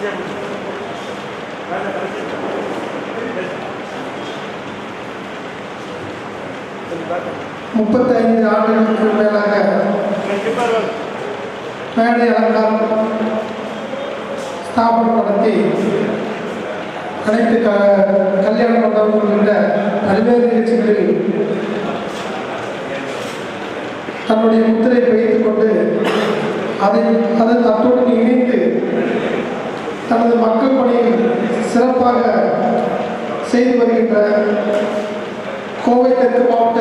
35 ஆண்டுகளுக்கு மேலாக மேடை அலங்காரம் ஸ்தாபனம் நடத்தி அனைத்து கல்யாண மண்டபங்கள் உள்ளிட்ட பல்வேறு நிகழ்ச்சிகளில் தன்னுடைய முத்திரை வைத்துக் கொண்டு அது அத்தோடு இணைந்து தனது மக்கள் பணியில் சிறப்பாக செய்து வருகின்ற கோவை தெற்கு மாவட்ட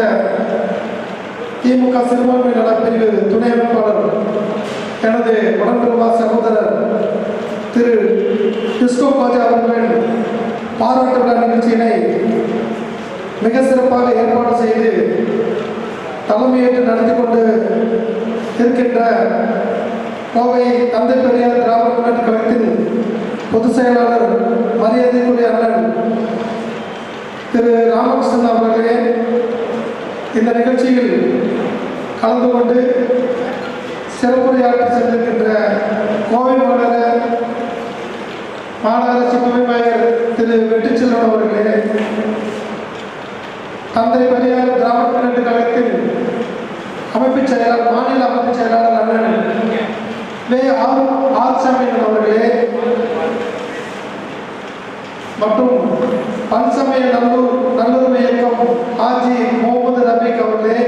திமுக சிறுபான்மை நலப்பிரிவு துணை அமைப்பாளர் எனது உடன்பிறவா சகோதரர் திரு டிஸ்கோ பாஜா அவர்களின் பாராட்டு விழா நிகழ்ச்சியினை மிக சிறப்பாக ஏற்பாடு செய்து தலைமையேற்று நடத்தி கொண்டு இருக்கின்ற கோவை தந்தை பெரியார் திராவிட முன்னேற்ற கழகத்தின் பொதுச் செயலாளர் மரியாதைக்குரிய அண்ணன் திரு ராமகிருஷ்ணன் அவர்களே, இந்த நிகழ்ச்சியில் கலந்து கொண்டு சிறப்புரையாற்றி சென்றிருக்கின்ற கோவை மாநகராட்சி துணை மேயர் திரு வெற்றிச்செல்வன் அவர்களே, தந்தை பெரியார் திராவிட முன்னேற்ற கழகத்தின் அமைப்புச் செயலாளர் மாநில அமைப்புச் செயலாளர் அண்ணன் ஆர் சாமியன் அவர்களே மற்றும் பன்சமய நல்லுரிமை இயக்கம் ஆஜி முகமது ரபீக் அவர்களே,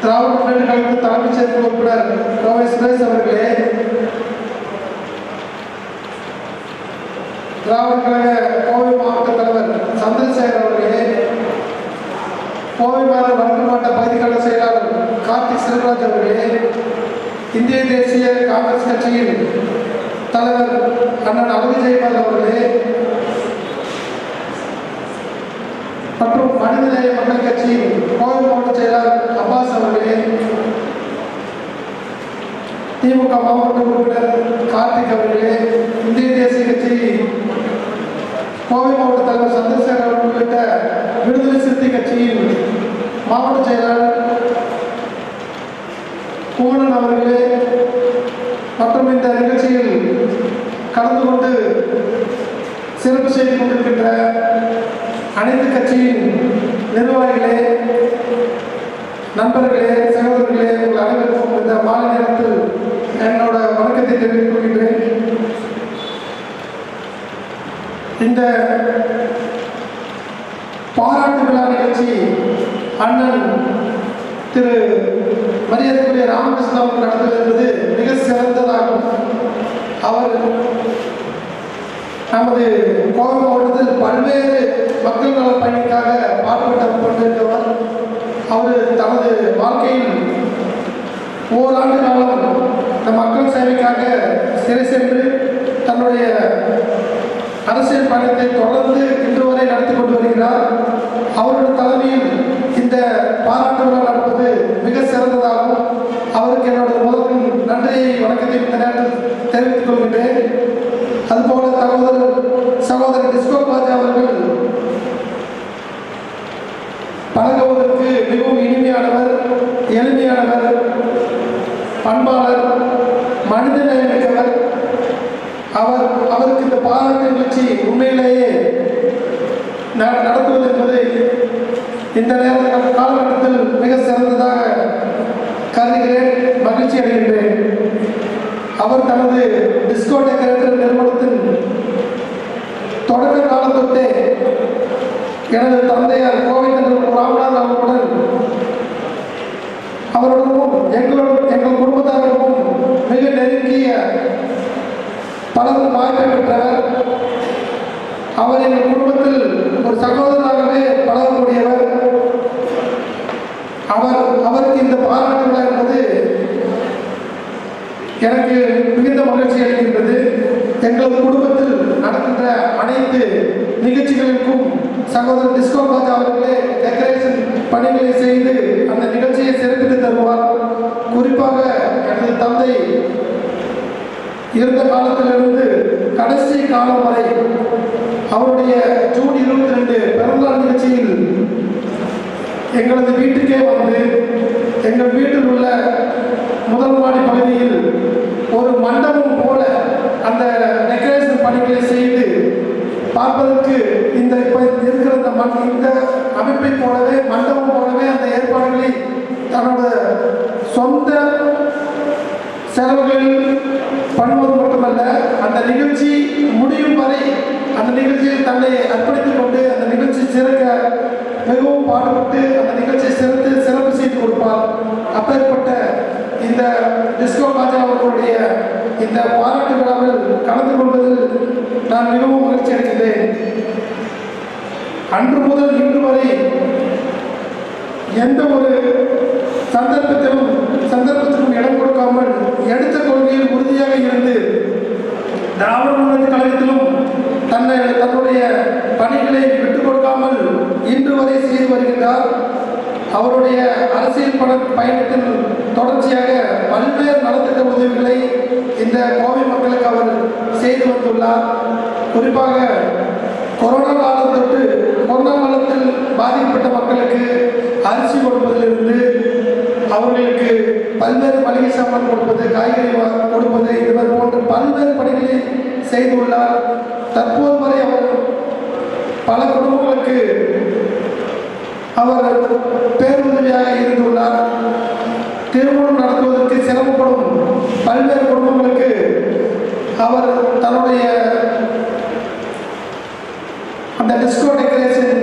திராவிட முன்னேற்ற கழகத்தின் தலைமைச் செயற்குழு உறுப்பினர் கோவை சுரேஷ் அவர்களே, திராவிட கழக கோவை மாவட்ட தலைவர் சந்திரசேகர் அவர்களே, கோவை வடக்கு மாவட்ட பகுதி கழக செயலாளர் கார்த்திக் சிறராஜ் அவர்களே, இந்திய தேசிய காங்கிரஸ் கட்சியின் தலைவர் அண்ணன் அழகு ஜெயபால் அவர்களே மற்றும் மனிதநேய மக்கள் கட்சியின் கோவை மாவட்ட செயலாளர் அப்பாஸ் அவர்களே, திமுக மாவட்ட உறுப்பினர் கார்த்திக் அவர்களே, இந்திய தேசிய கட்சி கோவை மாவட்ட தலைவர் சந்திரசேகர் அவர்கள் உள்ளிட்ட விடுதலை சிறுத்தை கட்சியின் மாவட்ட செயலாளர் குமணன் அவர்களே மற்றும் இந்த நிகழ்ச்சியில் கலந்து கொண்டு சிறப்பு செய்து கொண்டிருக்கின்ற அனைத்து கட்சியின் நிர்வாகிகளே, நண்பர்களே, சகோதரர்களே, உங்கள் அனைவருக்கும் இந்த மாலை நேரத்தில் என்னோட வணக்கத்தை தெரிவித்துக் கொள்கின்றேன். இந்த பாராட்டு விழா நிகழ்ச்சி அண்ணன் திரு மரியாதைக்குரிய ராமகிருஷ்ணன் அவர்கள் நடந்தது என்பது மிக சிறந்ததாகும். அவர் நமது கோவை மாவட்டத்தில் பல்வேறு மக்கள் நல பணிக்காக பாடுபட்டுள்ளவர். அவர் தனது வாழ்க்கையில் ஓராண்டு காலம் இந்த மக்கள் சேவைக்காக சிறை சென்று தன்னுடைய அரசியல் பயணத்தை தொடர்ந்து இன்று வரை நடத்தி கொண்டு வருகிறார். அவருடைய தலைமையில் இந்த பாராட்டு விழா நடப்பது மிக சிறந்ததாகும். அவருக்கு என்னுடைய முதல் நன்றியை வணக்கத்தை இந்த நேரத்தில் தெரிவித்துக் கொள்கின்றேன். அதுபோல சகோதரர் டிஸ்கோ பாஜா அவர்கள் பழகுவதற்கு மிகவும் இனிமையானவர், எளிமையானவர், பண்பாளர், மனிதநேயமிக்கவர். அவருக்கு இந்த பாராட்டு நிகழ்ச்சி உண்மையிலேயே நடத்துவது என்பது இந்த காலகட்டத்தில் மிக சிறந்ததாக கருதுகிறேன், மகிழ்ச்சி அடைகின்றேன். அவர் தனது டிஸ்கோ டெக்கரேட்டர் நிறுவனத்தின் தொடக்க காலத்தொட்டே எனது தந்தையார் கோவை ராமநாத் அவருடனும் எங்கள் குடும்பத்தாருக்கும் மிக நெருங்கிய பலரும் வாய்ப்பை பெற்றவர். அவர் எங்கள் குடும்பத்தில் ஒரு சகோதரராகவே பழகக்கூடியவர். அவருக்கு இந்த பாராட்டு விழா என்பது எனக்கு மிகுந்த மகிழ்ச்சி அளிக்கின்றது. எங்களது குடும்பத்தில் நடக்கின்ற அனைத்து நிகழ்ச்சிகளுக்கும் சகோதரர் டிஸ்கோ பாஜா அவர்களே டெக்கரேஷன் பணிகளை செய்து அந்த நிகழ்ச்சியை சிறப்பித்து தருவார். குறிப்பாக எனது தந்தை இருந்த காலத்திலிருந்து கடைசி காலம் வரை அவருடைய ஜூன் 22 பிறந்தநாள் நிகழ்ச்சியில் எங்களது வீட்டுக்கே வந்து எங்கள் வீட்டில் உள்ள முதல் மாடி பகுதியில் ஒரு மண்டபம் போல அந்த அமைப்பை போலவே மண்டபம் போலவே அந்த ஏற்பாடுகளை தன்னோட சொந்த செலவுகளில் பண்ணுவது மட்டுமல்ல, அந்த நிகழ்ச்சி முடியும் வரை அந்த நிகழ்ச்சியில் தன்னை அர்ப்பணித்துக் கொண்டு அந்த நிகழ்ச்சி சிறக்க மிகவும் பாடுபட்டு அந்த நிகழ்ச்சியை சிறப்பு செய்து கொடுப்பார். அப்பேற்பட்ட இந்த டிஸ்கோ ராஜா அவர்களுடைய இந்த பாராட்டு விழாவில் கலந்து கொள்வதில் நான் மிகவும் மகிழ்ச்சி அடைகிறேன். அன்று முதல் இன்று வரை எந்த ஒரு சந்தர்ப்பத்திற்கும் இடம் கொடுக்காமல் எடுத்த கொள்கையில் உறுதியாக இருந்து திராவிட முன்னேற்ற கழகத்திலும் தன்னுடைய பணிகளை விட்டுக் கொடுக்காமல் இன்று வரை செய்து வருகின்றார். அவருடைய அரசியல் பயணத்தில் தொடர்ச்சியாக பல்வேறு நலத்திட்ட உதவிகளை இந்த கோவை மக்களுக்கு அவர் செய்து வந்துள்ளார். குறிப்பாக கொரோனா காலத்தில் பாதிக்கப்பட்ட மக்களுக்கு அரிசி கொடுப்பதிலிருந்து அவர்களுக்கு பல்வேறு மளிகை சாமான் கொடுப்பது, காய்கறி கொடுப்பது, இவர் போன்ற பல்வேறு பணிகளை செய்துள்ளார். தற்போது வரை அவர் பல குடும்பங்களுக்கு அவர் பேருதவியாக இருந்துள்ளார். திருமணம் நடத்துவதற்கு சிரமப்படும் பல்வேறு குடும்பங்களுக்கு அவர் தன்னுடைய அந்த டிஸ்கோ டெக்கரேஷன்